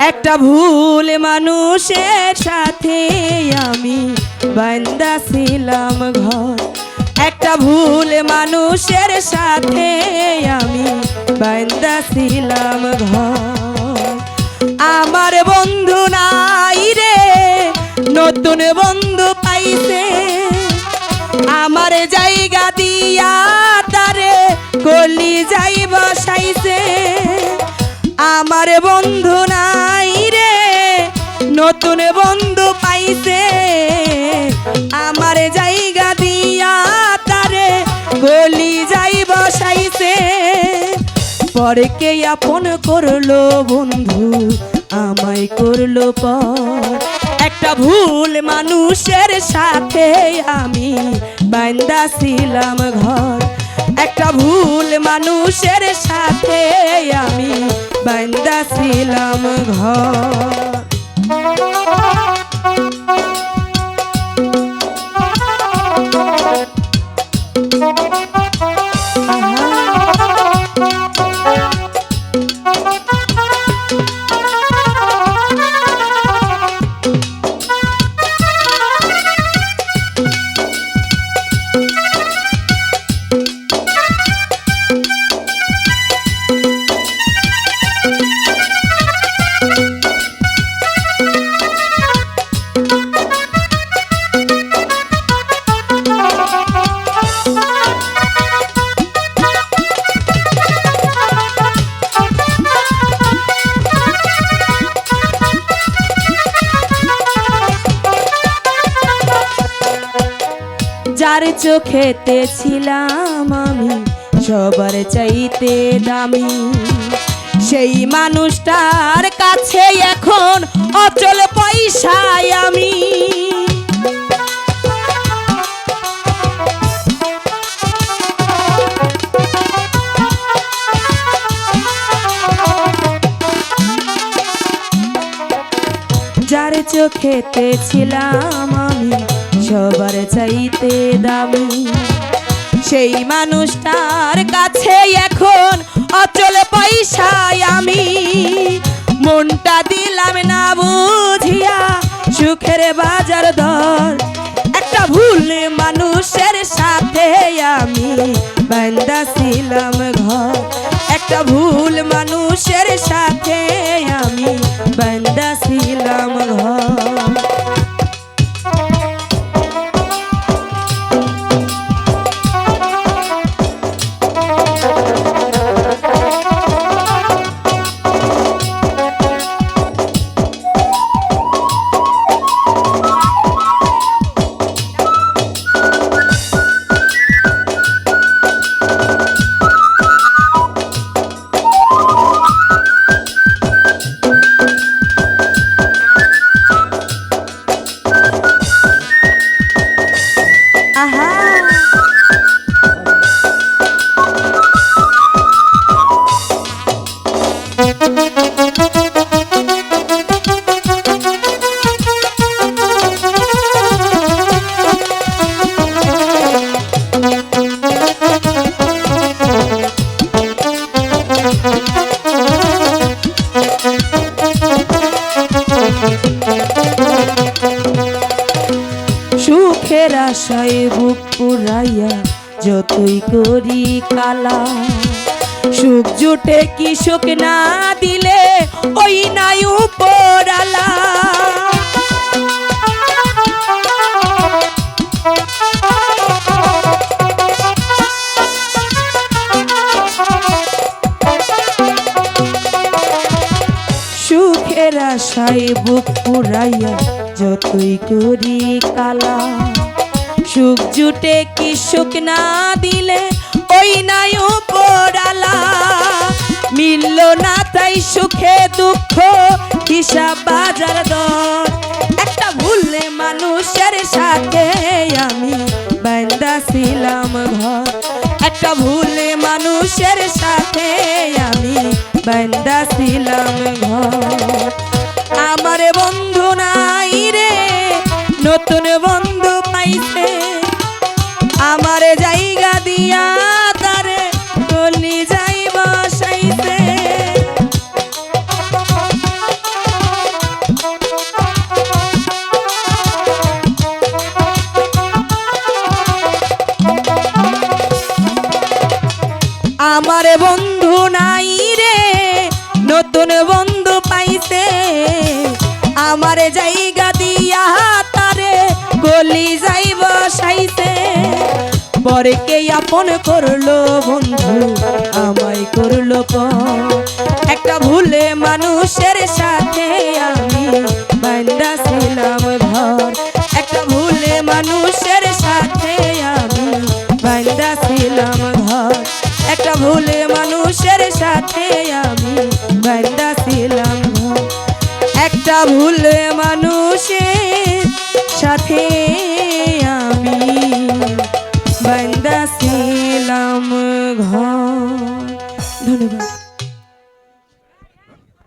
একটা ভুল মানুষের সাথে আমি বান্দা ছিলাম ঘর। একটা ভুল মানুষের সাথে আমি বান্দা ছিলাম ঘর। আমার বন্ধু নাই রে, নতুন বন্ধু পাইছে। আমার জায়গা দিয়া তারে কলি যাই বসাইছে। আমার বন্ধু নাই রে, নতুন বন্ধু পাইছে। আমার জায়গা দিয়া তারে গলি যাই বসাইছে। পরে কে আপন করলো বন্ধু, আমায় করলো পর। একটা ভুল মানুষের সাথে আমি বান্দা ছিলাম ঘর। একটা ভুল মানুষের সাথে আমি বান্দা ছিলাম ঘর। যার চোখেতে ছিলাম আমি সবার চাইতে দামি, সেই মানুষটার কাছে এখন অচল পয়সায় আমি। যার চোখেতে ছিলাম আমি সবার চাইতে দামি, সেই মানুষটার কাছে এখন অচল পয়সায় আমি। মনটা দিলাম না বুঝিয়া সুখের বাজার দর। একটা ভুল মানুষের সাথে আমি বান্দা ছিলাম ঘর। একটা ভুল মানুষের সাথে আমি বান্দা ছিলাম ঘর। সুখের আশায় বুক পুরাইয়া যতই করি কালা, সুখ জুটে কি সুখ না দিলে ওই নাই উপরালা। সুখের আশায় বুক পুরাইয়া যতই করি কালা, সুখ জুটে কি সুখ না দিলে ওই নাই উপরালা। মিলল না তাই সুখে দুঃখ হিসাব বাজার দর। একটা ভুল মানুষের সাথে আমি বান্দা ছিলাম ঘর। একটা ভুল মানুষের সাথে আমি বান্দা ছিলাম ঘর। আমার বন্ধু নাই রে, নতুন বন্ধু পাইছে। আমার জায়গা দিয়া তারে গলি যাই বসাইছে। বন্ধু নাই রে, নতুন বন্ধু পাইছে, আমার জায়গা দিয়া তারে গলি যাই বসাইছে। পরকে আপন করলো বন্ধু আমায় করলো পর, একটা ভুলে মানুষের সাথে আমি বান্দা ছিলাম ঘর, একটা ভুলে মানুষের সাথে আমি বান্দা ছিলাম ঘর, একটা ভুলে মানুষের সাথে আমি বান্দা ছিলাম ঘর, একটা ভুলে মানুষের সাথে